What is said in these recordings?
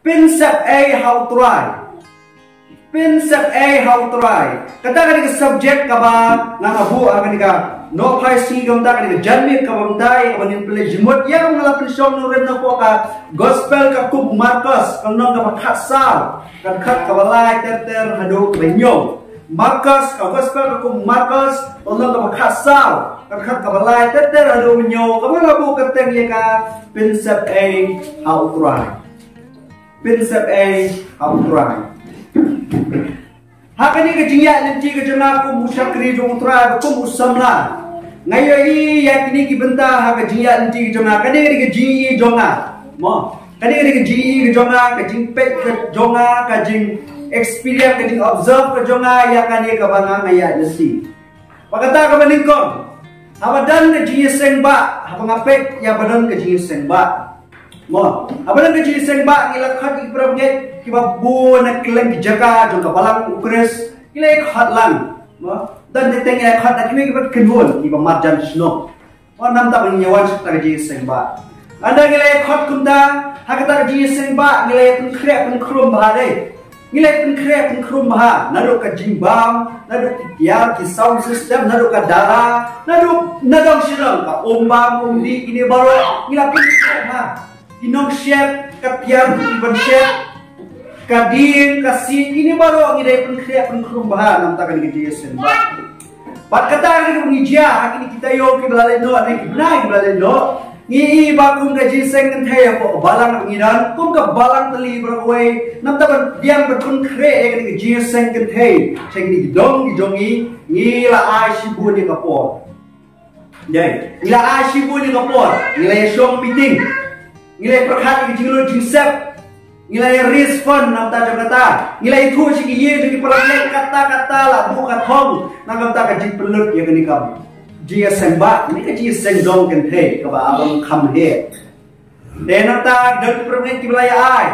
Prinsip A how try. Prinsip A how try. Kata kan ke subjek kaba ngabu akan ka no pai si gamta kan ke janmi kabamdai kabanin pele jimut yang ngala prinsip no rem na po ka gospel ka kub Markus kanong ka makhasal kan khat kabalai ter hadu benyo Markus ka gospel ka kub Markus kanong ka makhasal kan khat kabalai ter hadu benyo kamalabu kateng ye ka prinsip A how try. Prinsip A how try. Hakani ke jingya nanti ke jena ko musyakri jong tra ko musamla ngayi yakini ki benta ha ke jingya nanti ke jena kade ke ji jonga mo kade ke ji jonga ke jing pet ke jonga ke jing experience ke jing observe ke jonga yakani ke banga ngaya nanti pakata ke beningkon habadan ke ji sengba ha ngapek ya badan ke ji sengba mo abadan ke ji sengba ngila khat ibrabge kiba bu na keleng jaga jong kabalang ukres kile khat lang mo dan deteng ya khat akini kiba kenwon kiba marjan sno wa nam ta bang yawan ta ji sengba anda kile khat kumda hakata ji sengba kile kun krep kun krum ba dei kile kun krep kun krum ba nado ka jimbam nado ya ki sound system nado ka dara nado nadong sirang ka ombam umdi ini baro ngila kun ha inong chef ka pian ibon chef kadin kasih ini baru ngide pun kerumbahan nam takan ke jesen ba pat kata ke ngia hakini kita yo ke belale no ane ke benai belale no ngi ba kum ke jesen kan thaya ko balang ngiran kum ka balang tali berway nam takan diam berkun kre ke jesen kan thai cheng ni dong jongi ngi la ai shibu ni kapor dai ila ai shibu ni kapor nilai shong meeting nilai perkhat ke jinglo jingsep nilai respon nam ta kata nilai thu chi ye ji perang kata la bu ka thong nam ta ka ji pelut ye kani kam ji sengba ni ka ji sengdong kan the ka ba abang kham he de nam ta dan perang ki belaya ai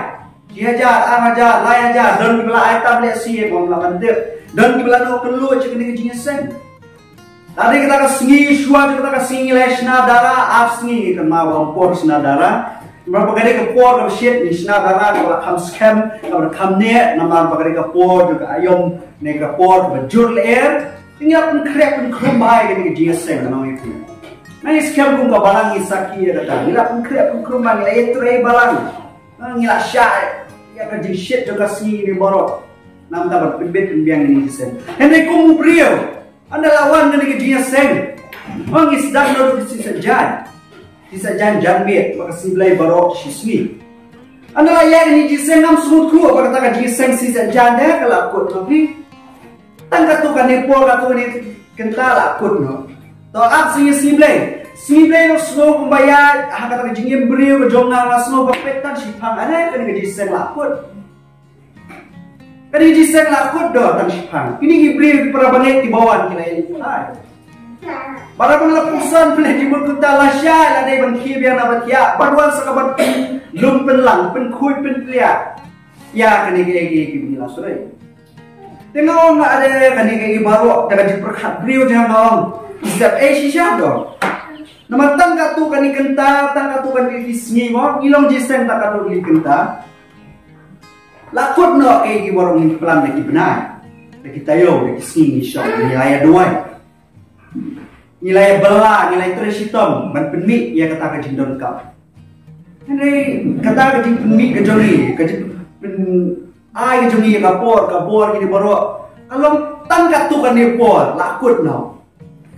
ji hajar a hajar lai hajar dan ki belaya ai tablet si ye bom la kan de dan ki belaya no kelu chi kani ji seng tadi kita ka singi shwa kita ka singi lesna dara af singi kan ma bom por sna dara berapa kali ke por ke shit ni sna dara kalau kam scam kalau kam ne nama berapa kali ke por juga ayom ne ke por bejur leer tinggal pun krep pun krumbai ke ni GSM nama itu nah scam pun ke balang isaki ya kata tinggal pun krep pun krumbai nilai itu rei balang ngila syai ya ke shit juga si ni borok nam ta berbet biang ni GSM hendak kumu brio anda lawan dengan GSM mangis dak no di saja Isa jan bet maka siblay barok shismi anda layak ni jisen nam smooth ku apa kata ka jisen si jan dah kelakut tapi tangka tu kan ni por ka tu ni kenta lakut no to ap si siblay no snow kumbaya ha kata ka jingim brio ka jonga la snow ba petan sipang ana kan ka jisen lakut kan jisen lakut do tan sipang ini brio para banget di bawah kila ini para pengelapusan boleh dibuka lasya ada yang kibian abat ya baruan sekabat lum penlang penkui penpria ya kani kaya begini surai tengok nggak ada kani kaya baru dengan diperkat beliau jangan isap shisha dong nama tangga tu kani kenta tangga tu kani disngi mau ilong jisen tangga tu di kenta lakut no kaya baru ini pelan lagi benar kita yo lagi sini shop nilai dua nilai bela, nilai teresitom, ban penmik ya kata ke jindon kau. Ini kata ke jing penmik ke joli, ke jing ai ke joli kapor gini baru. Kalau tangkat tu kan ni por, lakut no.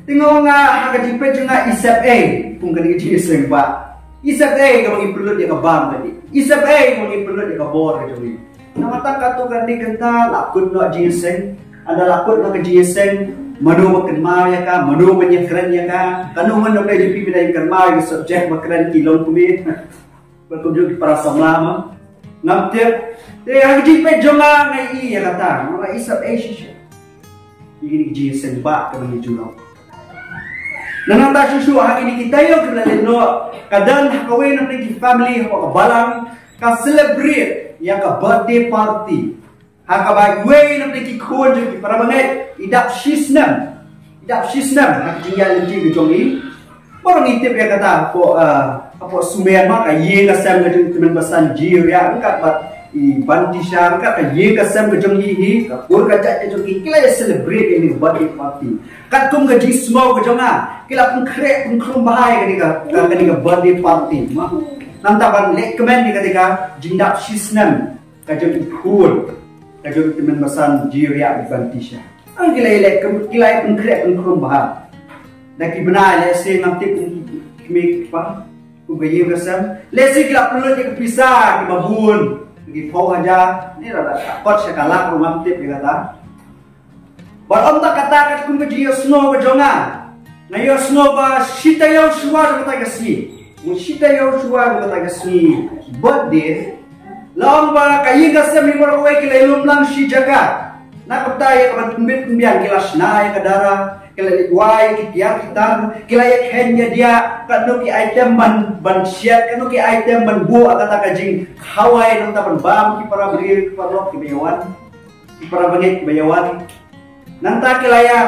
Tengok ngah ke jing pe jenga isap A, pun kan ke jing semba. Isap A ke bagi pelut dia ke bam tadi. Isap A bagi pelut dia ke bor ke joli. Nama tangkat tu kan ni kenta lakut no jing seng, ada lakut no ke jing seng. Manu makan mau ya ka, manu banyak keren ya ka. Kanu mana boleh jadi pimpinan ikan mau yang subjek makan kilong kumi. Berkunjung di para samlama. Namtir, hari jipe jonga ngai ya kata, maka isap Asia. Ini jisen ba kami julong. Nananta susu hari ini kita yo kena leno. Kadang kawin nanti di family ho balang ka celebrate ya ka birthday party. Hakabai gue nanti kikun jadi para banget idap shisnam hak tinggal di jongi orang itip ya kata apa sumer maka ye kasam ngajung teman basan jir ya angkat bat i banti syar ka ye ka sam ka jong hi ka pur ka cha jong ki kila celebrate ini birthday party kat kum ka ji small ka jonga kila pun kre pun khum bahai ka ni ka birthday party ma nam ta ban lek comment ni ka jindap shisnam ka jong phul ka jong temen masan jiria banti syar ang kila lek pun kre pun khum bahai dak ki bana le se ngam tip mi pa Ugayi kasam, lesi kila perlu dia pisah, kita babun, kita pau aja, ni rada kot sekalak rumah tip dia kata. Barom tak kata kat kum keji snow kejonga, ngayo snow ba shita yau suar kata kasi, shita yau suar kata kasi, birthday, long ba kayi kasam ni baru kila ilum lang si jaga, nak kata ya kaman tumbit tumbian kila senai kadara. Kila ikwai kitia kita kila yak henya dia kanu ki item ban share kanu ki item ban bu kata kajing hawai nang tapan bam ki para beri ki para ki bayawan ki para bangit bayawan nanta kila ya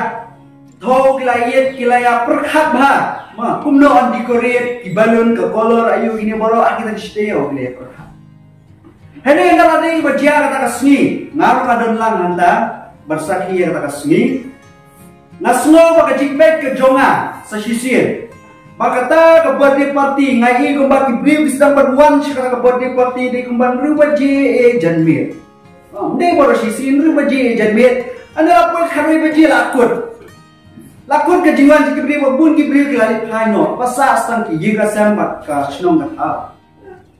tho kila ya perkhat ba ma kumno on decorate ki balon ke color ayu ini boro kita stay o kila perkhat hene ngala ding bajia kata kasni ngaru kadon lang nanta bersaki kata kasni Naslo baka jikbek ke jonga sa sisir. Makata ke birthday party ngai kumbang ibriu bisang berwan sikara ke birthday party di kumbang ruba je janmir. Ndai boro sisir ruba je janmir. Anda apa kharui baje lakut. Lakut ke jiwan jikbri bun gibriu ke lali phano. Pasa astang ki yiga sambat ka snong kata.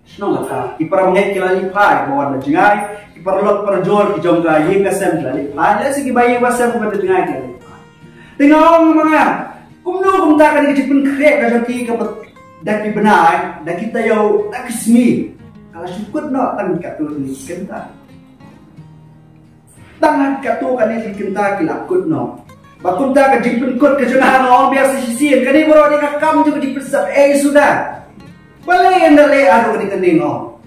Snong kata. Ipara ngai ke lali phai bawan na jingai. Ipara lok para jor ki jongga yiga sam lali phai. Lesi ki bayi wasam ko jingai ke. Tengok mga kumno kumta ka ni jipun krek ka jaki ka daki benai daki tayo daki sni kala syukut no tang ka tu ni kenta tangan ka tu ka ni kenta kilakut no bakunta ka jipun kut ka jona no biasa sisin ka ni boro ni ka kam ju jipun sab sudah balai anda le adu ka ni no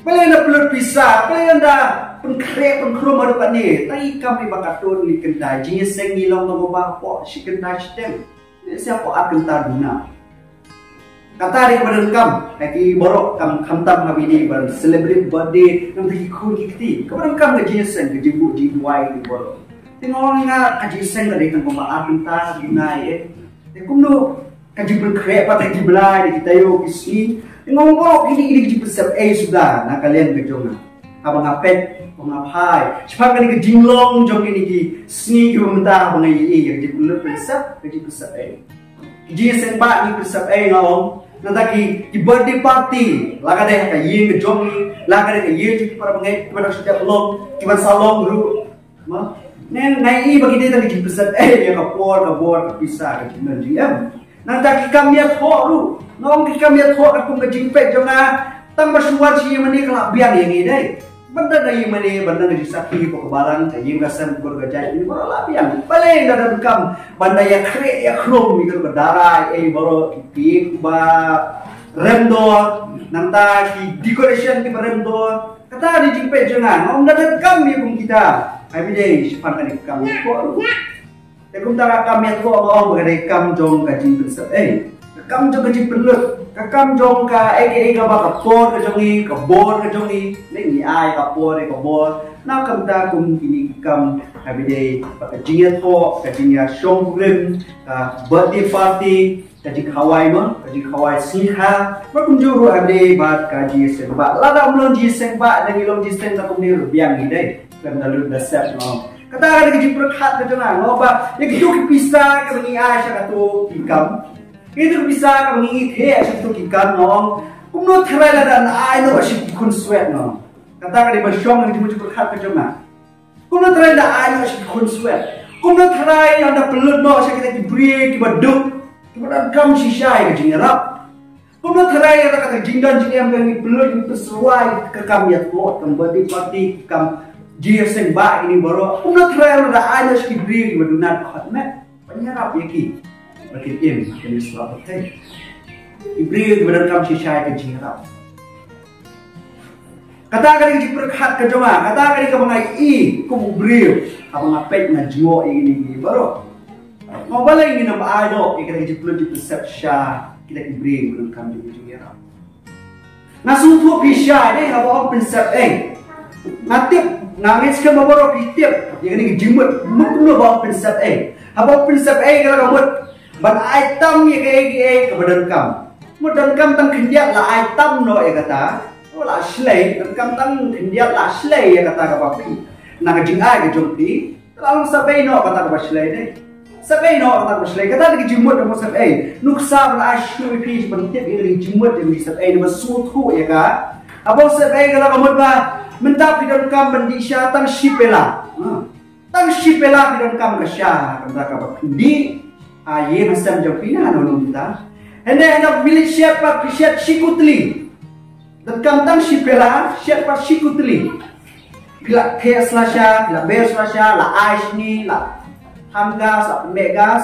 balai anda pelut pisah balai anda pengkrek pengkrum adu kat ni tai kami bakatun ni kenta jinge seng ngilong to ba po si kenta stem siapa akan taduna kata dia kepada kam lagi borok kam khamtam habini bar celebrate birthday nang di khun kiti kepada kam ke jinge seng ke jibu ji duai ni borok tengok nga kaji seng dari kan ba akan ta dinai kumno kaji pengkrek pa kaji belai kita yo kisi tengok borok ini ji pesap sudah nak kalian ke jonga abang apet pengapai cepat kali ke jinglong jong ini ki sni ki mentah bang ai yang di bulut pesap ke pesap ji semba ni pesap ngawong nanti ki birthday party laga deh ka yin ke jong ni laga deh ka yin ji para bang pada setiap long ki ban salong ru ma nen nai bagi dia tadi pesap ya ka bor ka pisah ke jinan ji nanti ki kam ya tho ru nong ki kam ya tho ka kum ke jingpek jonga tang bersuar si mani kelak biang yang ini deh benda dari mana benda dari sakit kebalan kaji rasam bergajah ini baru lah yang paling dalam kam benda yang kere yang krom mikir berdarah baru pik ba remdo nanta ki decoration ki remdo kata di jimpe jangan om dalam kam ni pun kita every day sipan kan kam ko kum tara kam ya ko om bergadai kam jong kaji bersab kam jong kaji perlut kakam jong ka ega ba kapor ka jongi ka bor ka jongi ni ai kapor na kam ta kum kini kam every day ka jinga to ka jinga shong grim ka birthday party ka jing hawai siha ba kum juru ade ba ka ji sen ba la da mlon ji sen ba da ngilom ji sen ta kum ni rubiang ni dai kam da lu da sep no kata ka ji prakhat ka jona no ba ye ki pisa ka ni ai sha ka to kam itu bisa kami ikhe itu kikan nong kumno tharai la dan ai no ashi kun sweat no kata kali basyong ni muju berkhat ke joma kumno tharai da ai no ashi kun sweat kumno tharai anda pelut no ashi kita dibri ki baduk ki badan kam shisai ke jingrap kumno tharai kata jingdan jingam ni pelut ni pesuai ke kam ya to kam body party kam GSM ba ini baru kumno tharai da ai no ashi dibri ki badunat khatmet penyarap yaki Makin ini suatu teh. Ibril berangkam sisai ke jingrap. Kata kali ke perkhat ke joma, kata kali ke bangai ku ibril, apa ngapet na jiwo ini baru. Mau balik ini nama ado, kita ke perlu di persepsi kita ibril berangkam di jingrap. Nasu tu pisah deh, apa prinsip Natip nangis ke bawa pitip, yang ini jimut, muklu bawa prinsip Apa prinsip kalau kamu ban item ya ke badan kam. Badan kam tang kendiat lah item no ya kata. Oh lah selai, badan kam tang kendiat lah selai ya kata kapapi. Nak jingai ke jompi, lalu sabai no kata kapasilai deh. Sabai no kata kapasilai kata lagi jimut kamu sabai. Nuksa lah ashui pi bentik ini jimut yang sabai ni bersuatu ya ka. Apa sabai kalau kamu bah mentap badan kam bendisya tang shipela. Tang shipela badan kam kesya kata kapapi. Ye macam jopina anu kita. Hanya nak milik siapa siap sikutli. Dan kantang sipela siapa sikutli. Bila kes lasha, bila bes lasha, la ice ni, la hamgas, la megas,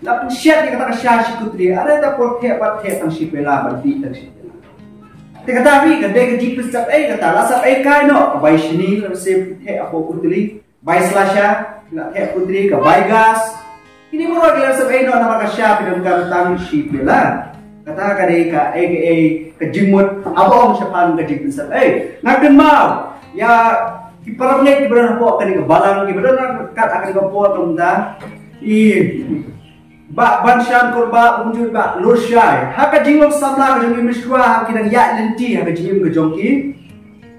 la siap ni kata siap sikutli. Ada tak porke tang sipela berdi tang sipela. Teka tapi kadai keji pesap kata la sap kai no bai sini la se apa kutli. Bai lasha, la kutli ke bai gas. Ini murah gila sampai no nama kasya pinam kantang shipela. Kata kadai ka kejimut abang siapan kejimut sab. Ngaken mau ya kiparangnya kibaran po kani ka balang kibaran kat akan ka po tumda. Ba banshan korba muncul ba lursyai. Haka jingok samla ka jong miswa kinang ya lenti haka jingim ka jongki.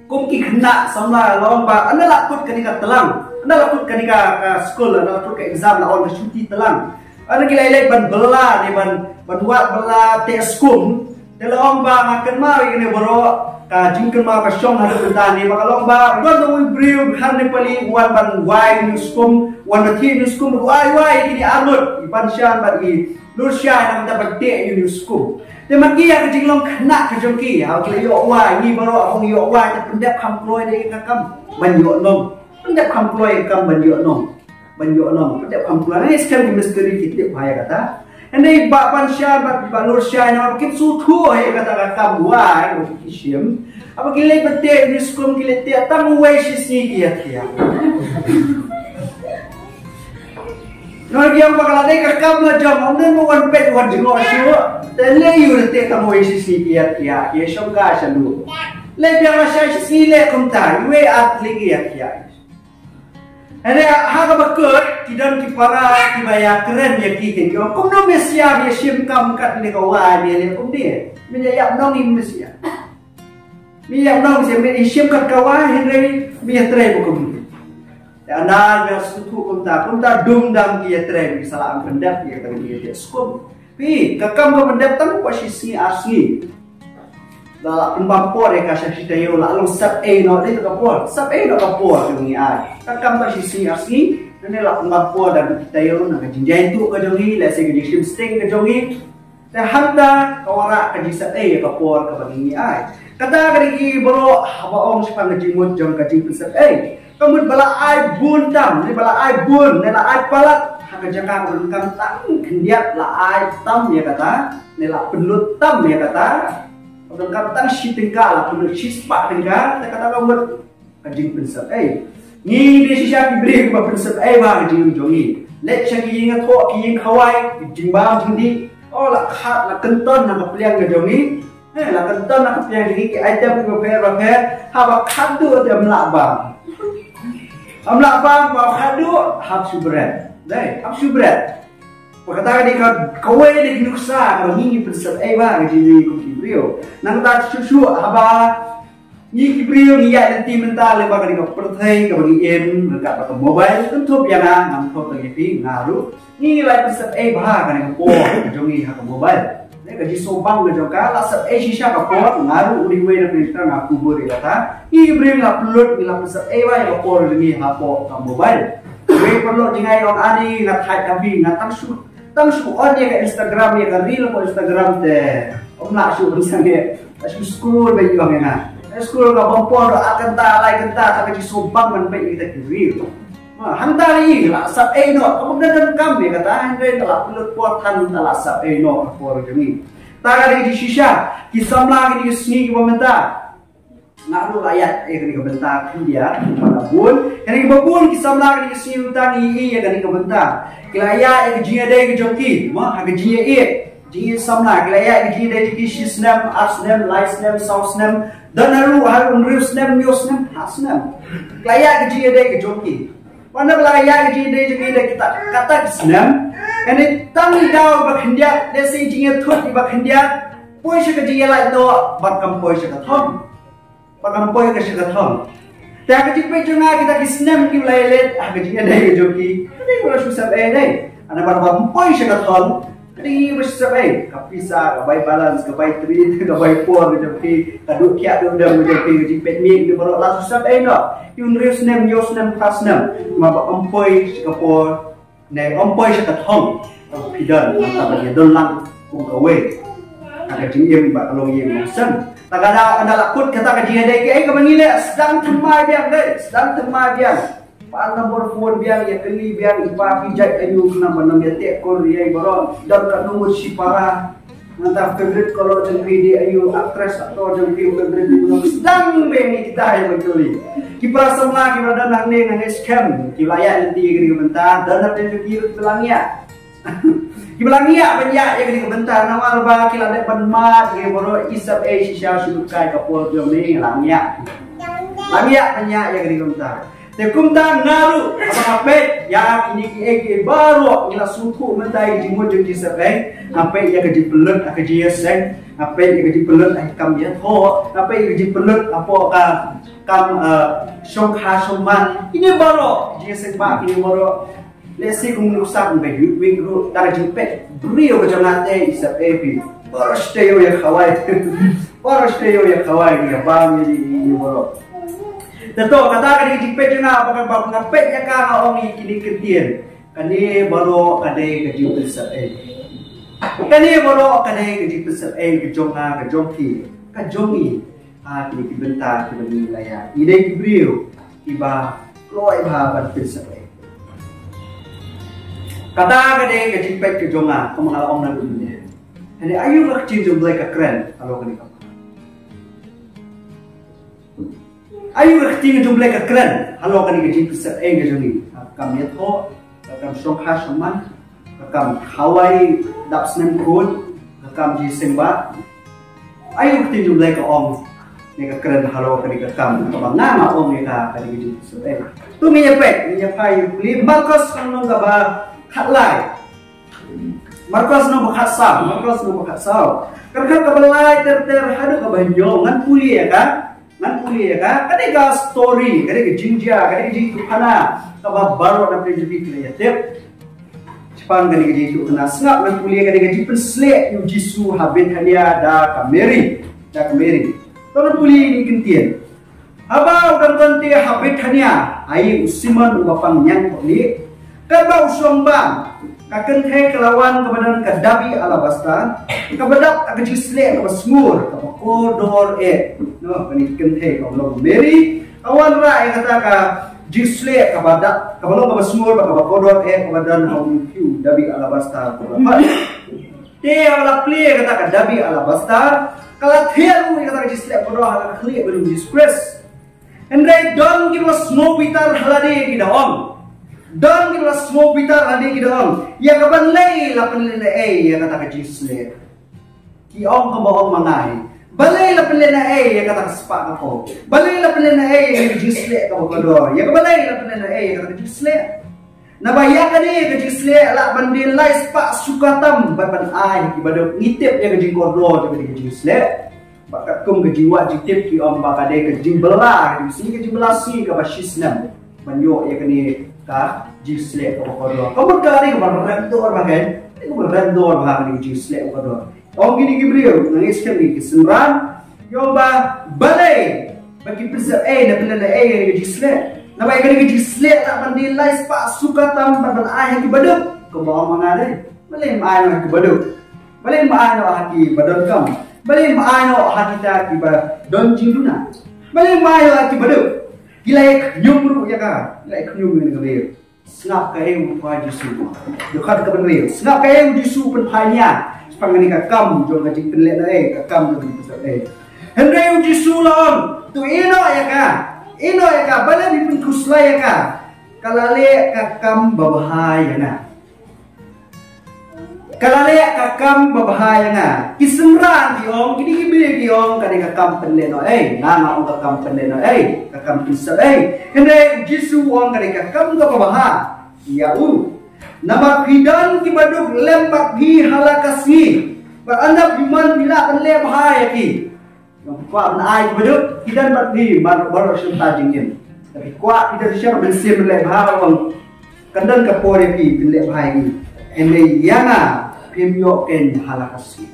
Kum ki kena samla lawan ba anda lakut kani ka telang. Anda laput kanika sekolah, anda laput ke exam lah orang cuti telang. Anda gila ban bela ni ban buat bela teskum. Dalam bang akan mau ini boro ka jingkel mau ka syong hadu petani maka lomba buat tu beriu kan ni pali wan ban wai nuskum wan bati nuskum wai ini arut ban syan bagi lursyai nak dapat dek nuskum. Dia magi yang jinglong kena ke jongki. Hau kila yo wai ni boro abang yo wai tak pendap kam kloy dek kakam ban yo nom. Pendap kam kloy kam ban yo nom. Pendap kam kloy ni sekarang misteri kita bahaya kata. Ini bapan syar balur syar nak kita sutu ya kata kakam wai isim. Apa kila betek ni sekolah kila tiap tamu wai sisi dia tiap. Nor yang bakal ada kakam lah jam. Anda mau wan pet wan jengok syur. Tele you letek tamu wai sisi dia tiap. Ye syongga syalu. Lebih macam sisi le kumtai. Wai atli dia tiap. Ada hak bakut tidak dipara dibayar keren ya kikin. Kau no mesia dia sim kam kat ni kawan dia le kum dia. Menyayap nong ni mesia. Menyayap nong sim ni sim kat kawan Henry meya tray bukum. Anda dia suku kum ta dum dam dia tray misalah pendap dia kata dia skum. Pi kakam ko pendap tam posisi asli. Dah pembapor ya kasih kita yo lalu sub A no dia kapor sub A no kapor jongi ai kakam ta sisi asli nene la pembapor dan kita yo na jinjai tu ka jongi la se ke sim sting ka jongi dan handa kawara ka ji sub A kapor ka bagi ai kata kali bro haba ong sepang jimut jong ka jing sub A kamu bala ai bun tam ni bala ai bun ne la ai palat haka jaka kam tang kendiat la ai tam ya kata ne la penlut tam ya kata. Orang kata si tengkal lah, punya si sepak tengkal, tak kata kamu kajing prinsip. Ni dia si siapa beri kepada prinsip. Bah kajing jongi. Let siapa kajing atok, kajing kawai, kajing bang tinggi. Oh lah kat, lah kenton, nak kepeliang kajungi. Lah kenton, nak kepeliang tinggi. Item beber, haba kadu ada melabang. Melabang bawa kadu, hab subret. Dai, hab subret. Kata dia kawai lagi nuksa kalau ni prinsip. Bah kajing Brio, nang tak susu haba ni kibrio ni ya nanti mental lepas kali kau pertai kau bagi dekat pakai mobile tentu biarlah nang kau tergipi ngaruh ni lah prinsip bah kan kau jongi hak mobile ni kaji sobang ke jongka lah sab sisa kau ngaruh udiwe nak kita ngaku beri kata ni kibrio lah pelot ni lah prinsip bah yang kau jongi hak mobile we perlu jingai orang adi nak hai kami nak tangsu on ya ke Instagram ya ke reel ke Instagram deh. Om nak shoot misalnya, aku scroll bagi orang yang scroll ke bawah doa kenta, like kenta, tapi di sobang man baik kita kiri. Hantar ini lah sab no, kamu dah kam dia kata, hendak lah pelut potan lah sab no apa macam tak di sisa, kisam lagi di sini kita minta. Nak lu ayat kini kebentar dia pada bun, kini babun kisam lagi di sini utang ini ya kini kebentar. Kila ayat yang jia deh ke joki, mah harga jia Ji samla kila ya ji de ji shisnem arsnem laisnem sausnem dan har unrusnem yosnem hasnem. Kila ya ji de ke joki. Mana kila ya ji de kita kata snem. Kani tang dau bakhindia desi ji thut bakhindia poi se ke ji lai do bakam poi se ka thom. Bakam poi ke se ka thom. Ta ke ji pe junga kita kisnem ki lai let ha ke ji de ke joki. Ni ko susah dai. Ana bakam poi se ka thom. Jadi bersabay kapisa kabay balance kabay trade kabay por jadi kaduk kiat dum jadi jipet mi di baru langsung sabay no yun resnem yosnem pasnem mabak empoi kapor ne empoi sekathong pidan mata dia dolang kung kawe ada jiem ba kalong yem sen tagada ada lakut kata ka dia dai ke kamangile sedang temai biang dai sedang temai biang Pak nomor phone biang ya kali biang ipa pijat ayu kena banam ya tek kor ya baron dan tak nomor si para nanti favorite kalau jengki di ayu aktris atau jengki favorite itu sedang bengi kita yang betul kipra semua kipra dan nang nang scam kilayan nanti kiri bentar dan nanti kiri belangnya kiblangnya banyak ya kiri bentar nawar ba kilade penmat ya baron isap shisha sukai kapol jom ni langnya banyak ya kiri bentar Tekumta ngaru apa ya ini ki baru ila suku mentai jimu jadi sebai apa ya keji pelut keji sen apa ya keji pelut kam ya tho apa ya keji pelut apa kam shongha shongman ini baru dia sebab ini baru lesi kumusak be wing ru tar jipe brio ke janate sebai baru stay ya khawai baru stay ya khawai ya bang ini baru Tentu kata kali jipet jena apakah bab ngapet ya ka ngaong kini ketien. Kani baru kadai keji besar Kani baru kadai keji besar kejonga kejonki kejongi kini kibenta kibeni laya. Ide kibrio iba loi ba ban besar Kata kadai keji pet kejonga kemangal ong nan dunia. Jadi ayu nak cinjung blek keren kalau kani Ayu keting jumlah keren, halo kan ini jadi besar ke jadi, kami itu, kami Shongha Shongman, kami Hawaii Dapsnem Kun, kami di Sembah. Ayu keting jumlah ke om, ni keren halo kan ini kami, kami nama om ni kan ini jadi besar. Tu minyak beli Marcos kan nong gaba hatlai, Marcos nong bakhasau, Kerja kabelai terhadu kabanyo, ngan puli ya kan? Nan puli ya kan? Kadang story, kadang jinja, kadang jitu kana, kabab baru na prejudice kaya tip. Jepang kadang jitu kana snap nan puli kadang jitu slek yu jisu habin hanya da kameri. Tahu puli ini kentian. Abau dan ganti habit hanya, ayi usiman ubapang nyang puli. Kabau sombang, kaken teh kelawan kebadan kadabi alabasta, kabadap agak jislek kabas smur, kabak kodor no kani kente kalau meri awan ra yang kata ka jisle kabada kabalo kabas smur kabak kodor kebadan hong kiu dabi alabasta te ala play kata ka dabi alabasta kala thelu kata ka jisle kodor hala khli belum dispress and they don't give us no bitar halade kidaom Don't give us smoke bitar hadi kidaom ya kaban lay lapan ya kata ka jisle ki ong kabaong mangai balay la pelena ya kata sepak ako balay la pelena ya jisle ka kodor ya balay la pelena ya kata jisle nabaya ka ni ka jisle la bandil lai sepak sukatam ban ai ki badok ngitip ya ka kodor ka jisle bakat kum ka jiwa jitip ki om bakade ka jimbela si ka jimbela si ka basisnam banyo ya kani ka jisle ka kodor kamu kali ka barandor bagen ka barandor bagen jisle ka kodor Om gini Gabriel nangis kami kesemran yoba balai bagi besar na pelana yang jisle na baik kan jisle tak pandilai spa suka tam pada ayah ki baduk ko bawa mangade balai maano ki baduk balai maano haki badon kam balai maano haki ta ki ba don jinduna balai maano ki baduk gilai nyumru ya ka gilai nyumru ni Gabriel snap ka em pa jisu dekat ka Gabriel snap ka em jisu penhanya Pangani kakam jom kajik pelet na kakam jom besar Henry uji sulon tu ino ya ka bala di pun kusla ya ka kalale kakam babahaya na kalale kakam babahaya nga kisemran diong kini kibir diong kani kakam penleno nana ong kakam penleno kakam kisah hende jisu ong kani kakam ka babaha ya nama pidan kibaduk lempak hi halakasi berandap iman bila penle bahaya ki yang kuat ai kibaduk pidan bakhi baru syenta jingin tapi kuat pidan syar mensim le bahaya wang kandan kapore ki penle bahaya ki hende yana pemyo ken halakasi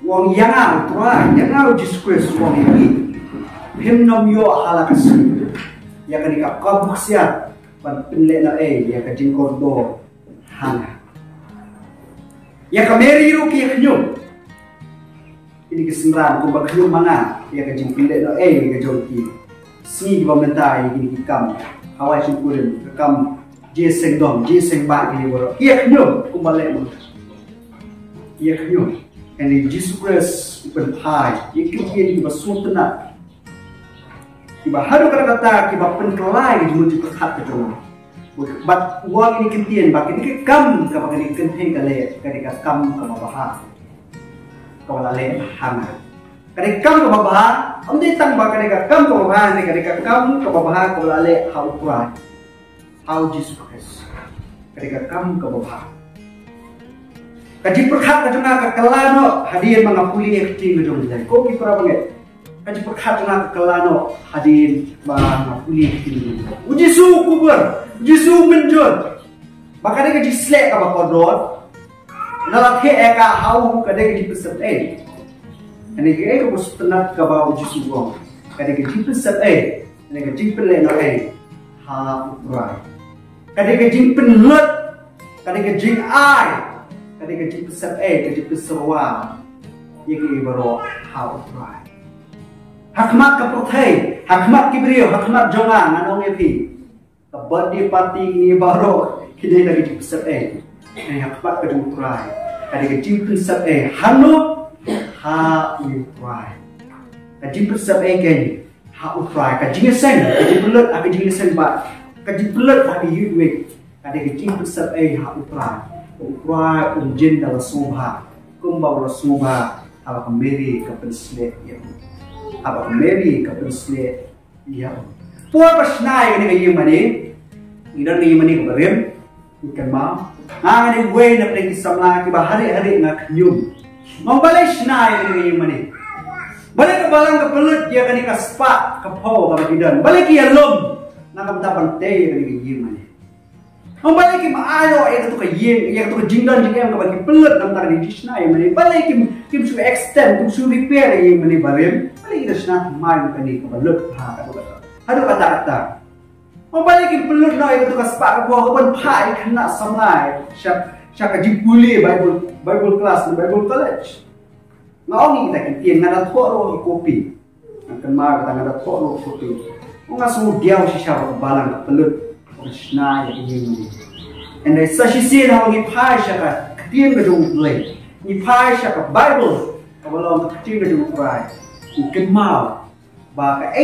wong yanga utra yanga Jesus wong ini pemnom yo halakasi ya kan ka kabuksiat pan penle na ya ka jingkordo hanga ya ka meri ru ki knyo ini kesenran ko bagyo mana ya ka jing penle na ka jonki si di bamentai ini kam hawai syukurin kam jeseng ba ini boro iya knyo kumbale mo iya knyo and Jesus Christ open high ikiki di basutna kiba hadu kata kiba penkelai di muti perhat itu bat uang ini kentien bak ini kam ka bak ini kenteng kale kadika kam ka mabaha kawala le hanga kadika kam ka mabaha amde tang bak kadika kam ka mabaha ni kadika kam ka mabaha kawala le hau how Jesus Christ ketika kamu ke bawah kaji perkat kajuna ke kelano hadir mengapuli ekti ngejong jadi kopi pura banget kaji perkat kajuna ke kelano hadir mengapuli ekti ujisu kubur ujisu menjun maka dia kaji selek ke bakodot nalat ke eka hau kadai kaji peset ini ke eka bus tenat ke bawah ujisu gong kadai kaji peset ini kaji peleno ha urai kadang jing penlut, kadang jing ai, kadang jing pesat kadang peserwa, yang baru hau try. Hakmat kepertai, hakmat kibrio, hakmat jongan, anong epi. Birthday party ini baru kita lagi jing pesat ini hakmat kadang try, kadang jing pesat hanu hau try. Kadang pesat kini hau try, kadang sen, kadang penlut, kadang sen bat. Kaji pelat hati yuwek ada kecil besar ha upra unjen dalam subha kumbau la subha apa kembali ke penslet ya apa kembali ke penslet ya puas pasnai ini kayu mani idan kayu mani kebarem bukan mau ini gue nak pergi samla kiba hari-hari nak nyum mau balik snai ini kayu mani balik ke balang ke pelut dia kan ikas spa ke pau ke idan balik ya lom nakam tapan teh yang digigim mana? Balik kim ayo itu kayeng, yang itu jingdan jingdan ke bagi pelut nam tar di disna yang mana? Balik kim su extend, kim su repair yang mana barem? Balik itu disna main kani ke pelut ha kata. Aduh kata. Balik kim pelut na itu ke spa ke bawah ke pai kena samai. Syak jipuli Bible class, Bible college. Ngau kita kitian ngada thoro kopi. Akan mar kata ngada thoro kopi. Mengasung dia usah balang pelut usna ini and I such see how he pai shaka ketian gedung play ni pai shaka Bible kalau untuk ketian gedung prai ikan mau baka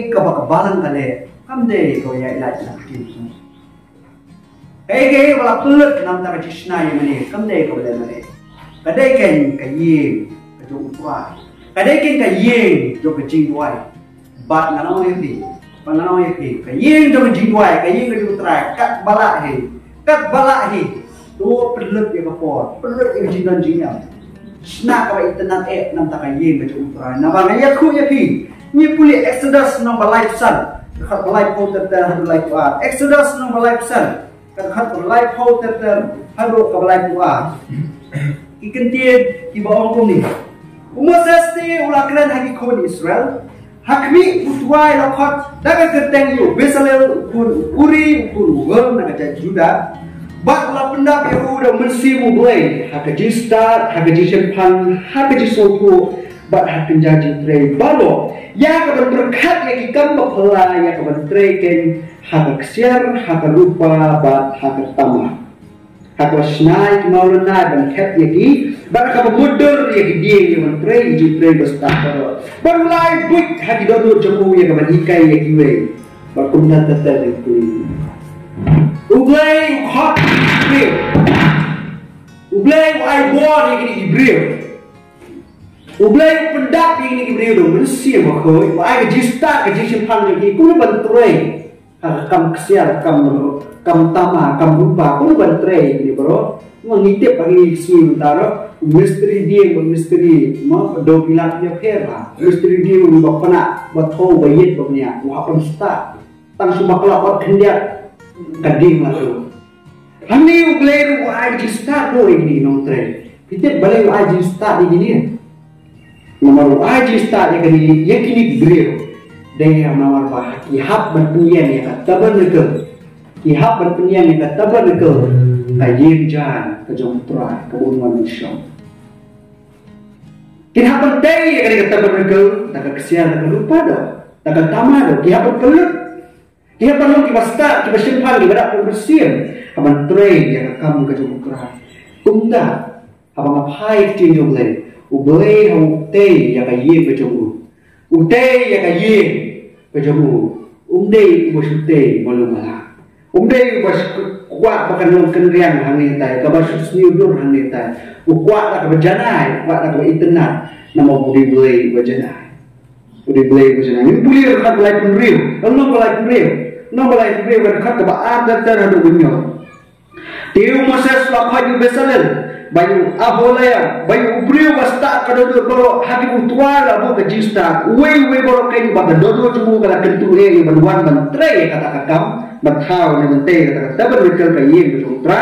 ka balang kale kamde ko ya ilaj na ketian wala pelut nam ta jisna ini kamde ko le mane kadai kan kayeng gedung prai kadai kan kayeng jo kecing duai bat nanau ini panganau yaki kayeng jong jingwai kayeng ke utrai kat balak he tu pelut ya kapor pelut ya jindan jingyam sna ka itenan nam ta kayeng ke utrai na bang yakhu yaki ni puli exodus nam balai pesan khat balai po ter hadu lai puat exodus nam balai pesan khat balai po ter hadu ka balai puat ikan tiet ki baong ko ni umosasti ulakran hagi ko ni Israel hakmi utwai lokot daga keteng yu besalel uri urugol naga ja juda bak la pendap Yehuda mensimu blay haka jistar haka jisempang haka jisoku bak haka jaji trei balo ya ka berkat ya ki kamba pela ya ka trei ken haka ksiar haka lupa bak haka tamah haka snai maulana dan ket yaki baraka mudur ya dia yang trei ji trei bestakar berlai buik hati dodo jemu ya ka ikai ya kiwe bakumna tata itu ugai hot Ublay ai bor ni Ibril. Ublay pendak ni Ibril dong bersih bakoi. Ai jista ke jisim pan ni ku bantrei. Kam kesiar kam tama kam rupa ku bantrei ni bro. Mengitip pagi sementara misteri dia misteri mau do bilang dia kira misteri dia bapana batho bayit bapnya wapan sta tang subak lapor kendia kading lalu hani ublay ai jista do ini nontre pitip balai ai jista ini nomor ai jista ini yakini brio daya nomor bahaki hab berpenyan ya kataban nekel ihab berpenyan ya kataban nekel kajir jan kejong trai kebun manusia kira penting ya kata bernekel tak kesian tak lupa dah tak tama dah dia berpelut dia perlu kita start kita simpan di berak bersih kaman trai ya kamu kejong trai kumda abang apai tinjung leh ublay hautai ya kajir kejong utai ya kajir kejong umdei bosutei malumala umdei bos kuat bahkan nongken riang hangin tay kabar seniudur hangin tay kuat tak berjanai kuat tak internet nama budi beli berjanai budi beli berjanai ini beli kat belai penriu belum belai penriu kat kebaan dan terhadap dunia tiu Moses lakaju besalel bayu abolaya bayu ubriu basta kadodo boro haki utwala bo kejista we boro kain bata dodo jumu kala kentu e banwan bantre kata kakam bathau ne bante kata tabar mikal kayin besutra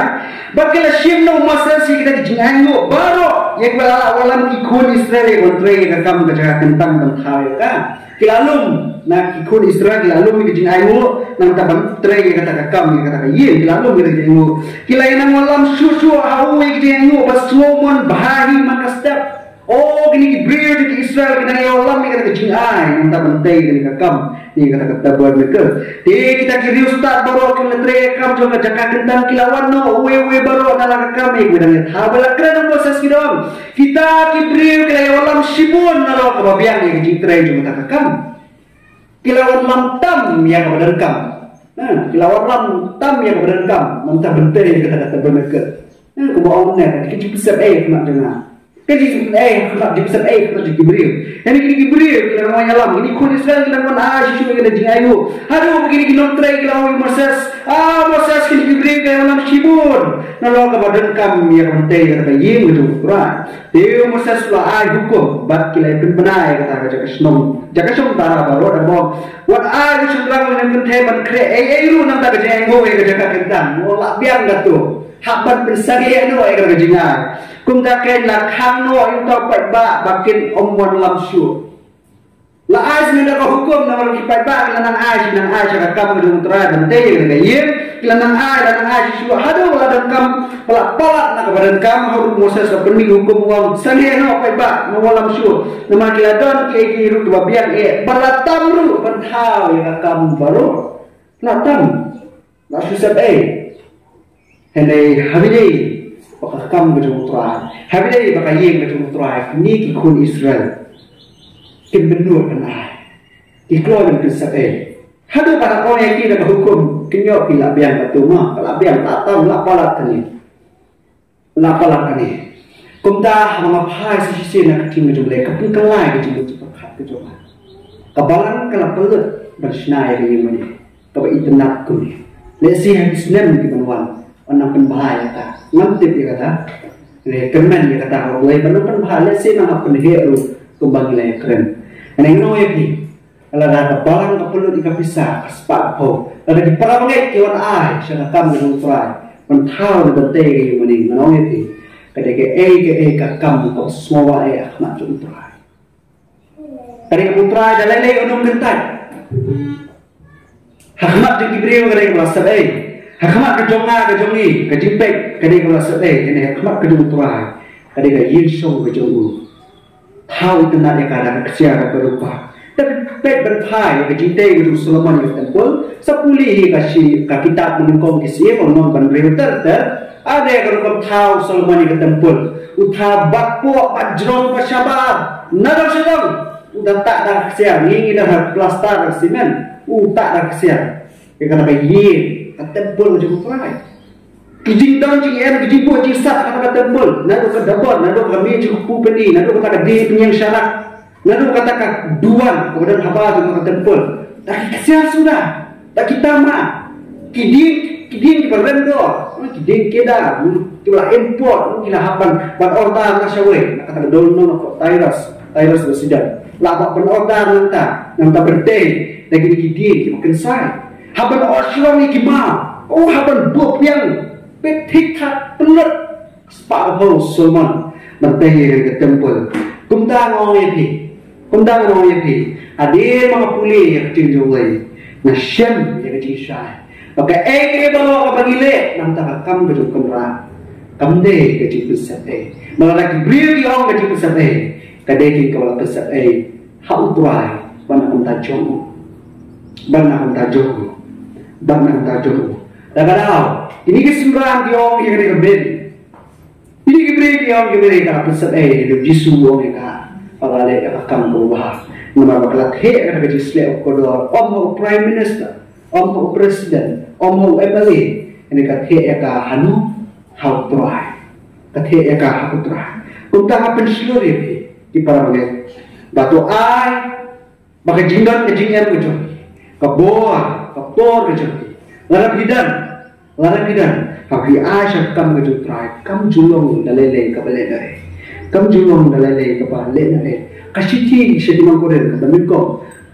bakala shimno masasi kita jingango baro yek bala walam ikun Israel bantre kakam kaja kentang banthau ka kilalum na ikun Israel kilalum ki jingango nang taban tre kata kakam kata kayin kilalum kita jingango kilayan walam susu hawe jingango basumon bahahi makastep oh gini Ibril di Israel kita ni walam kata jingai nang taban tre kakam ni kata buat mereka kita kiri ustaz baru kita terekam juga jaga kentang kilawan no we baru nala kami kita habala kena Moses kita Ibril kita walam sibun nalo kebabian yang jitre juga takam kilawan lamtam yang berengkam kilawan lamtam yang berengkam mantap bentar yang kata mereka kebawaannya kita bisa nak dengar Kali nak dibesar nak Jibril. Yang ini Jibril kita namanya lam. Ini kun Israel kita namanya Asyik kita jingayu. Aduh begini kita try kita lawan Moses. Moses kita Jibril kita lam Shibun. Nalo kebadan kami yang mentai kata ying itu Quran. Dia Moses lah hukum. Bat kita penbenai kata jaga senong. Jaga senong tara baru ada bom. Wat senang dengan mentai menkrei. Lu nampak jengo jaga kentang. Mulak biang gatu. Habat bersagi no kata jingai. Kumta kain la khang no yung tao pai ba bakin omwan lamsu la ai ni da hukum na malu pai ba kila nang ai sa kam ng tra dan te yung gayin kila nang ai su hado wala dan kam pala na kabadan kam haru Moses sa pening hukum wang sani no pai ba no lamsu na makila don ke kiru dua biang balatam ru banthau yung kam baru latam la susat henai habili baka kam bejong trai habile baka yeng bejong trai ni ki kun Israel kin benur kan ai ki klo ben kesate hadu para ko yang ki da hukum kinyo ki la biang batu ma la biang ta tam la pala tani kumda ma phai si si na ki bejong le ka pun kalai ki bejong pakhat bejong kabalan kala pelut bersnai ri mani ka ba internet ku le si habis nem ki banwan orang penbahaya kata, ngantip dia kata, rekomen dia kata, boleh benar penbahaya sih nak penhero kembali lagi keren. Yang noy ni, kalau ada barang tak perlu dikapisah, sepak po, ada di perangai kiwan ai, saya kam dengan try, mentau dengan tegi mending, noy ni, ketika kakam untuk semua nak cuma try. Ketika try dalam lagi unum kentai, hakmat jadi beriu ketika berasa Hakmat ke jongi ke jimpek kadi kala sedai ini hakmat ke jong tuai kadi ka yinso ke jongu tahu tenat ya kadang kesiara berupa tapi pet berpai ke jinte ke Solomon ke tempul sepuli kasih ka kitab menungkong kisi konon ban reuter ada yang kalau tahu Solomon ke tempul utha bakpo ajron pasabab nadar sedang udah tak dah kesiar ngingi dah plastar simen tak dah kesiar kata bayi tempul macam perai kijing dong jing em kijing po jing sat kata tempel nado ka dabon nado ka mi jing pu peni nado ka di penyang syarat nado kata ka duan kemudian haba jing ka tempel tak kesian sudah tak kita mah kiding di berendo kiding keda tula import kila hapan ban order na sawe kata dolno ko Tyrus residen labak ban order nanta penting lagi kiding makin sai haban order ni gimana haban buat yang petik pelut sepau Solomon bertanya ke tempel kumta ngoyepi adir mga puli yang tinjulay na siyem yang kecil pakai eke bawa ke pagile nang takakam ke jumra kamde ke jipusat malah beri di orang ke jipusat kadeki kawala pesat hau tuai banam tajong dagadao ini kesimpulan di orang yang kebeli ini kebeli di orang kebeli kalau pesat hidup jisu orang ka pagale akam berubah nama baklat he ka jisle kodor om prime minister om president om MLA ini kat he ka hanu hau tuai kat he ka hau tuai kunta hapen sluri di parangit batu ai baka jinggan ke jingyan ke jom ka por ke jom larang hidan habi ai syakam ke jom trai kam julong dalele ka balele kasiti sedimang koren ka damiko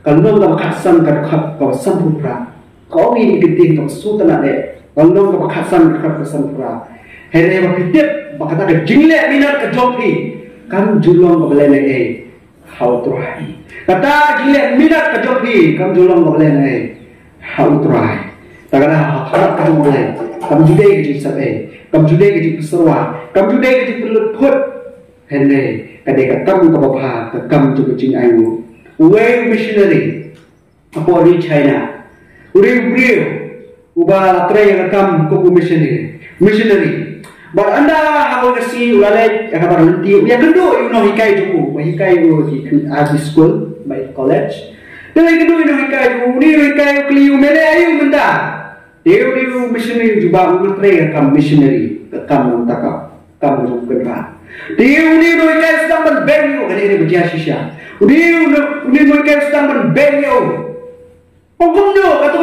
kalong ka makhasan ka khat ka sampura ka ini giting ka sutana kalong ka makhasan ka sampura here ba pitip bakata ka jingle minat ka jopi kam julong ka balele how try kata jingle minat ka jopi kam julong ka balele how try tagana harap ka mulai kam jude ke sabe kam jude ke pesarwa kam jude ke pelut phut hene kadeka kam ka bapha ka kam tu jing ayu way missionary apo di China uri uba tray ka kam ko missionary but anda hawo kasi ulale ka baranti ya kendo you know hikai juku hikai di school by college dai kendo you know hikai ni hikai kliu mele ayu menta diu missionary juba tray ka missionary ka kam takap kam juku ka Diu ni noi kai sedang berbenyo kan ini berjaya sisya. Diu ni noi kai sedang berbenyo. Pokoknya kata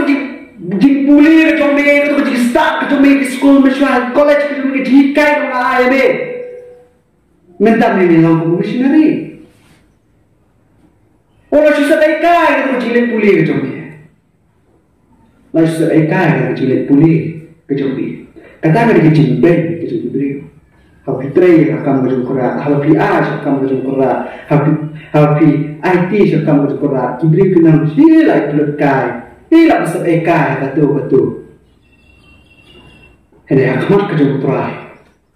jing puli ke jombe kata jing start ke jombe ke school missionary college ke jombe jing kai dong ayam minta memang missionary. Orang susah kai kata jing puli ke jombe. Lalu susah kai kata jing puli ke jombe. Kata kan jing ben ke jombe beri. Happy tray akan berjumpa, happy ash akan berjumpa, happy IT akan berjumpa. Kibri kenal sila pelut kai, sila besar kai katu. Hene akmat kerjumpa.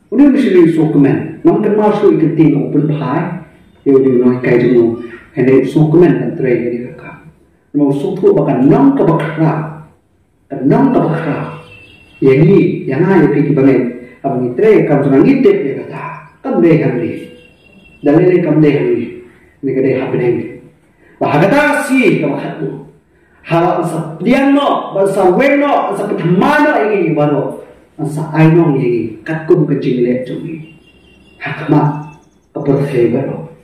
Ini mesti dokumen. Nampak masuk ikan ting open pie. Yang di noi kai jemu. Hene dokumen tray ini kakak. Mau suku bahkan nam kebakar. Yang ini yang ada pergi banget. Abang itre kam sunang itip dia kata kam deh hamli dalile kam deh hamli ni kade happening bahagata si kam khatu hawa sa dianno basa wenno sa pamano ini baro sa aino ini katkum kecile cumi hakma aperhe baro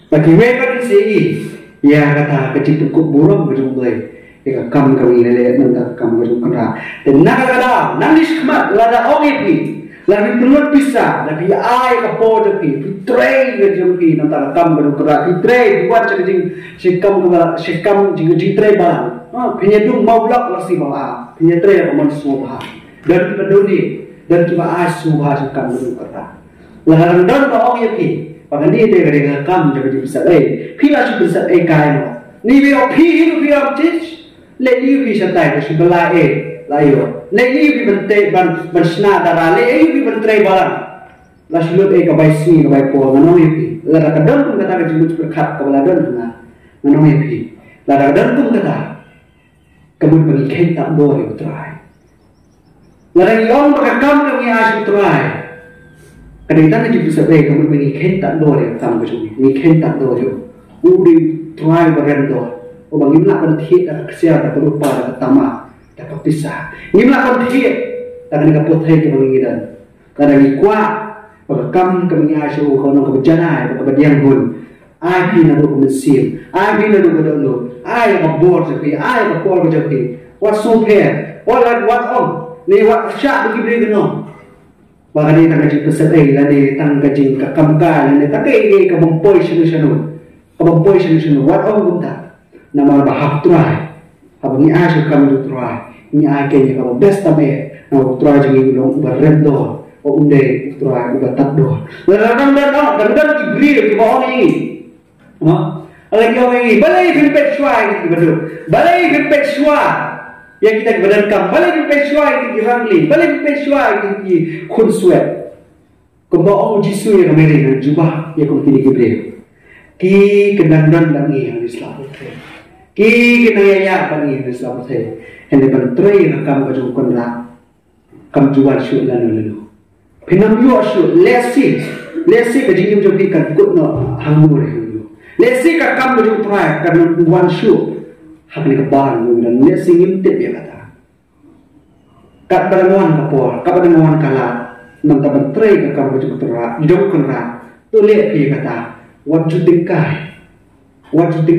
bagi wekan si ya kata kecil cukup burung berjumlah ika kam kami lele nanda kam berjum kena dan nakakada nangis kemat lada ogepi lagi pelut bisa lagi ai kapo jepi fitrei jepi nanda kam berjum kena fitrei buat cakap sikam jing fitrei bang penyedung mau blok lasi bawa penyedrei apa semua dan peduli dan cuma asu bahasa kam berjum kena lahan dan bawa ogepi pagandi dia kam jadi bisa pila bisa kaino ni bio pi bio tis let you be satai ke sebelah layo let you be ban sna dara let you be bentre balang la sulut ke bai si ke bai po mano yi la ka dan tum kata ke jumut khat ke bala dan na mano yi la ka dan tum kata kabut bagi khen tak do ri utrai la ra yong ka kam ke mi asu utrai kadang tan ji bisa bai kabut bagi khen tak do ri tam ke mi khen tak do ri udi try berendo Obang imla kan thiet ada kesia ada berupa ada tama ada pisah imla kan thiet tangan ka pothai ke mengidan kadang ikwa pakam kami asu kono ka bejana ka bediang gun ai pi na do mesin ai pi na do godolo ai ka bor japi ai ka por japi what so pair what on ni what syak bagi geno bagani tang ji pesedai la ni tang gajing ka kamka ni takai ka bompoi solution what on gumta nama bahap try abang asu kam do try ni ai ke ni ka best tame na try jing long barendo o unde try uga tatdo la dan ki bri ki ba ni ma ala yo ngi balai fin pet swai ki bedu balai fin pet swai yang kita berdekat balai fin pet swai ki rangli balai fin pet swai ki khun suet ko ba o jisu ya mere na jubah ya ko kini ki bre ki kedandan langi yang Islam ki kenaya bani Islam the hende ban trei rakam ka jung kon la kam jual syu lan lalu pinam yo syu lesi ka jingim jo ki kan kut no hangur lesi ka kam jo try kan wan syu hakni ka ban no dan lesi ngim tip ya kata kat barangon ka por ka barangon kala nam ta ban trei ka kam jo tra jong kon ra to le pi kata what you think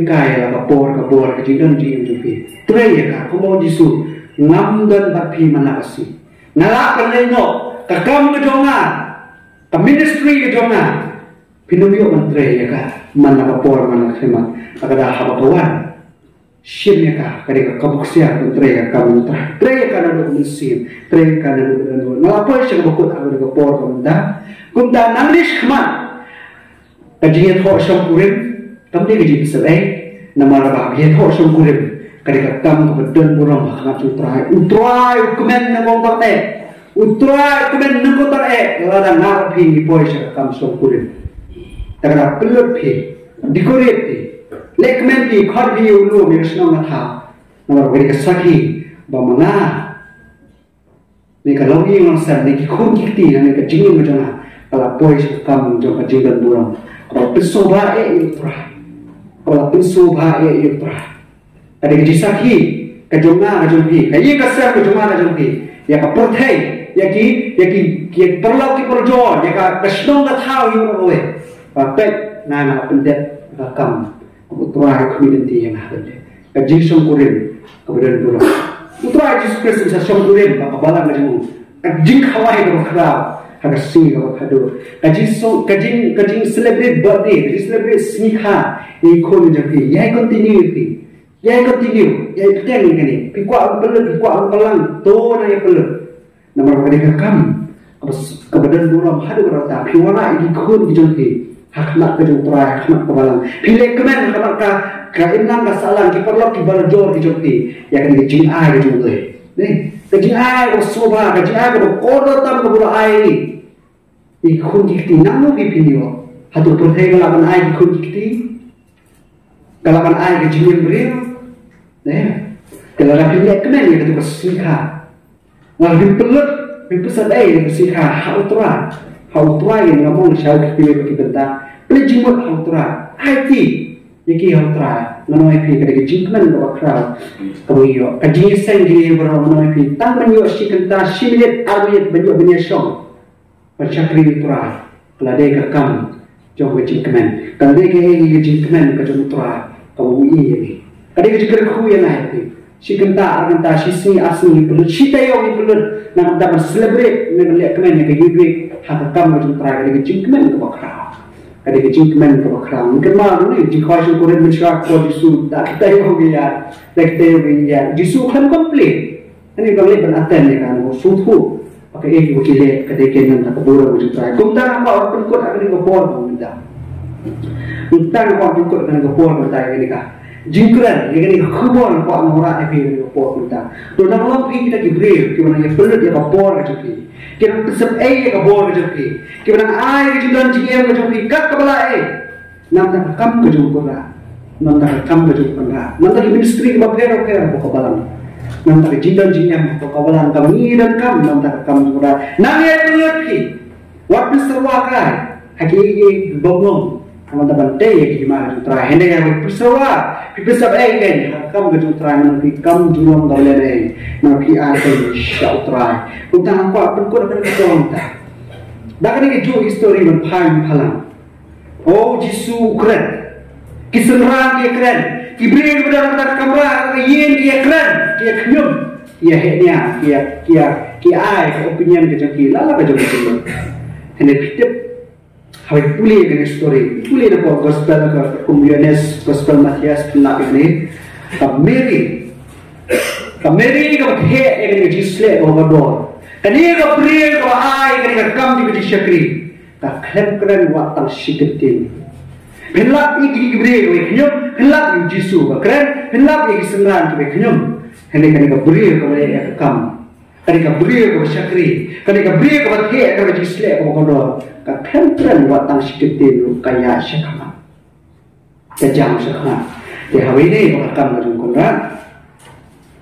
kai la ka por ka jingam jingim jo pi trei ya ka ko jisu ngam dan bat pi manasi nala kan no ka kam ka jonga ka ministry ka jonga pinumyo mantre ya ka man na por man khema agada habakawan shim ya ka kare ka kabuksia mantre ya ka mantra tre ka na do musim tre ka na do na po siya ka bukod agada ka por ka manda kumda nanglish khma ka jinget ho sham tamde ka jing sabai na maraba ye ho sham kurim kare ka kam ka don buram ha utrai kumen na mong bakte utrai kumen na ko tare la na phi poi siya kam sham kurim tagara pelot phi decorate phi lekmen phi khar phi ulu mirshna ma tha na bari ka sakhi ba mana ni ka longi ngong san ni ki khun ki ti na ka jingin ma jana kala poi siya kam jo ka jingan buram ka pesoba utrai kala pesoba utrai ada ke sakhi ka jonga ka jompi ka ye ka sa ka jonga ka jompi ya ka perthai ya ki perlau ki perjo ya ka kashnong ka thau yu ro we pek na pendet ka kam utrai community yang ada ka jisong kurin ka bedan dura utrai Jesus Kristus sa song kurin ka balang ka jung ka jing khawai ka khra ka sing ka khado ka jing celebrate birthday ka celebrate snikha e khon japi ya continue petang ni pikwa pelang to na ya peluk nama ka kam ka bedan dura hadu rata piwara i khon ki jong hakmat ke jong trai hakmat ke balang pilek kemen hakmat ka inang ka salang ki perlok ki balajor ki jompi ya kan ki jing ai ke jong le ni ka jing ai ko soba ka jing ai ko kodo tam ko bura ai ni khun ki ti namu ki pinio hatu perthai ka laban ai ki khun ki ti ka laban ai ke jing bri ne kalau rapi pilek kemen ni ka sikha wal bi peluk bi pesadai ni sikha hau trai yang ngomong syau pilih bagi benda pilih jimut hau trai IT yaki hau trai menoi pi kada jingman ba crowd kawiyo kaji sen gini bro menoi pi tang menyo si kenta siminit armit banyo benya song pachakri trai kelade ka kam jong ka jingman kalade ke jingman ka jong trai kawi ni kada ke jikir khu ya nai pi si kenta arganta si asni perlu si tayo ni perlu nak dapat celebrate dengan lihat kemen ke yudwe hak kam macam terakhir ke jingmen ke bakra kada ke jingmen ke bakra mungkin malu ni jika saya kuret mencak ko disu tak kita ya disu kan komplit ini balik benaten ya kan suhu pakai wakile kada ke nan tak boleh macam terakhir kumta apa orang kod akan ngopor minta utang orang kod akan ngopor minta ini kah jingkran ya kan khubon ko amora e bi ko minta to na long kita gibre ki mana ya pelut ya kapor ka juki kita sep ka bor ka juki ki mana ai ki judan jingem ka juki kat ka bala nam ta kam ka juki ra nam ta kam ka juki ra nam ta ministry ba phero ko balang nam ta judan jingem ko balang ka mi dan kam nam ta kam juki ra nam ya pelut ki wat serwa kai haki bogong nam ta bante ya ki mana tra hende ya persawa Pipesap kan kam gedung trai nanti kam julong gaulene nanti ada syau trai tentang apa pun akan kita dah kan ini jo history berpaling halang oh Jisu keren kisenrang dia keren kibrin benar-benar kamera yen dia keren dia kenyum dia heknya dia ai opinion ke jaki lala ke jaki hene pitep hawi puli ke story puli na ko gospel ke communist gospel Matias pula ini Mary ka he ini jisle overdor kani ka pria ka ai ka kam di syakri ka klem keren watang shiketin penlap iki gibre ko knyum penlap yu Jisu ka keren penlap iki senran ke knyum hene kani ka pria ka le ka kam kani ka pria ka syakri kani ka pria ka he ka jisle overdor ka klem keren watang shiketin kaya syakama kajang syakama ya hawi ni ko kam ngajung konran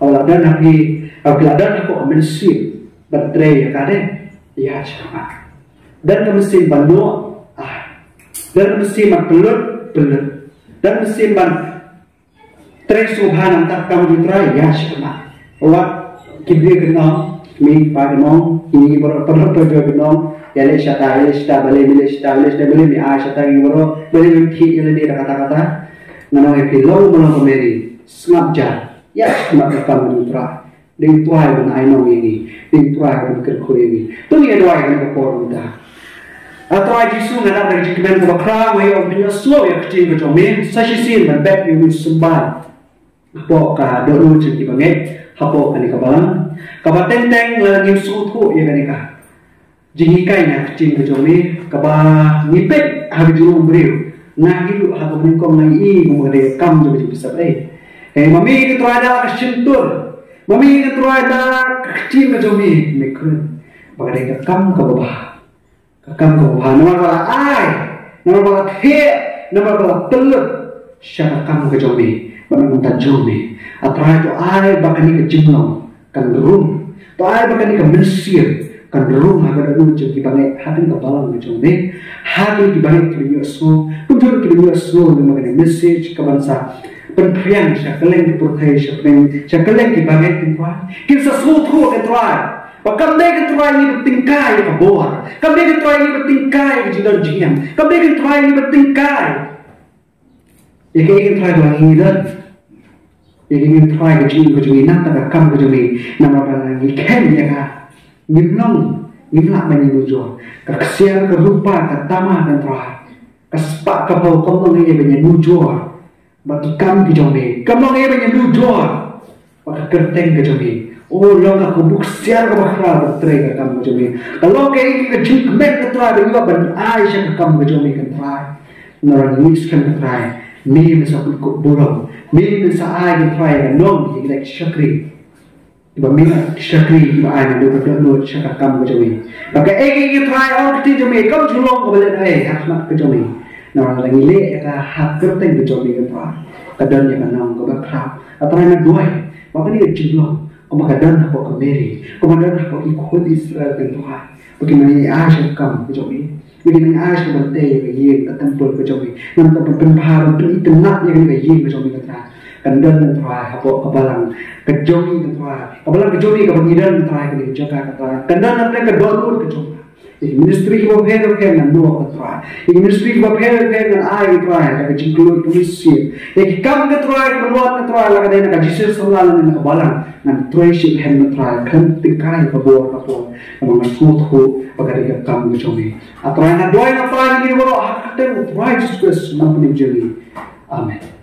awal ada nabi awal ada ko mensi baterai ya kade ya syakama dan mesin banu dan mesin belut dan mesin ban tres subhan antar kamu ditrai ya syakama wa kibri kenal mi pagnong ini berapa kenal ya le syata bale mi a syata ini bro bale mi ki ile dia kata-kata nano epilog malang komedi snapja ya syakama kamu ditrai ding tuai dan aino ini ding tuai dan kerko ini tu ni doai kan ko dah atau Jisu ngadak dari jikmen ko bakra we on punya slow ya kecil ko jomi sashi dan bet you sumban apo ka do cik banget hapo kan ka balang ka bateng-teng lagi sutu ya kan ka jingikai na kecil ko jomi ka ba nipet habi dulu beriu nah gitu hapo min ko nang I mo de kam jo bisa mami itu ada kesentur mami itu ada kecil ke jomi mikun bagai kam ke bawah nomor bala ai nomor bala the nomor bala telur syaka kam ke jomi bana munta jomi atra itu ai bakani ke jimlong kan rum to ai bakani ke mensir kan rum haga dulu jadi bangai hatin ke balang ke jomi hatin di bangai ke yoso kunjur ke yoso dengan message ke bangsa penpriang syakeleng dipercaya syakeleng dibangai timpan kita sesuatu ketrai bakal mereka ketrai ini bertingkai ke bawah kami ketrai ini bertingkai ke jidan jiam kami ketrai ini bertingkai ya kayak ketrai doang ini dan ya kayak ketrai ke jini nanti ke kam ke jini nama barang ikan ya kah ngimlak menyujo ke kesian ke rupa ke tamah dan terai ke sepak ke bau komong ini menyujo bagi kami jomi, kamu ni banyak luar, pakai kerteng ke jomi. Oh, long aku buksiar ke bakal bertrai ke kamu jomi. Kalau kayak ini kecil kemek ke trai, juga ban Aisyah ke kamu jomi ke trai. Orang mix kan ke trai, ni masa kukuk burung, ni masa ai ke trai ke nom, jadi syakri. Iba mina syakri iba ai dua berdua syakar kamu jomi. Pakai ini trai orang kecil jomi, kamu julong ke balik Ahmad ke jomi. Nah, lagi le ka hak kerteng ke jomi ke trai kadan yang nang ke bakra atau na duai maka ni jumlah kumakadan ko ke Mary kumadan ko ikut Israel ke trai bagaimana Aisyah kam ke jomi bagaimana Aisyah bante ke yin ke tempel ke jomi nam tempat penpar penitenat yang ke yin ke jomi ke trai kandan ke trai hapo ke balang ke jomi ke trai ke balang ke jomi ke pengidan ke trai ke jaga ke trai kandan na ke dolur ke jomi ministry ko phel nan do ko try ministry ko phel nan ai try ka jinglo policy ek kam ka try ko lot ka try la ka dena ka Jesus sallallahu alaihi wasallam nan treship hen na try kan tikai ka bo ka po mga smooth ko pagka ka kam ko chomi atray na doy na pa ni mo hakte try Jesus Christ na puni jeli amen.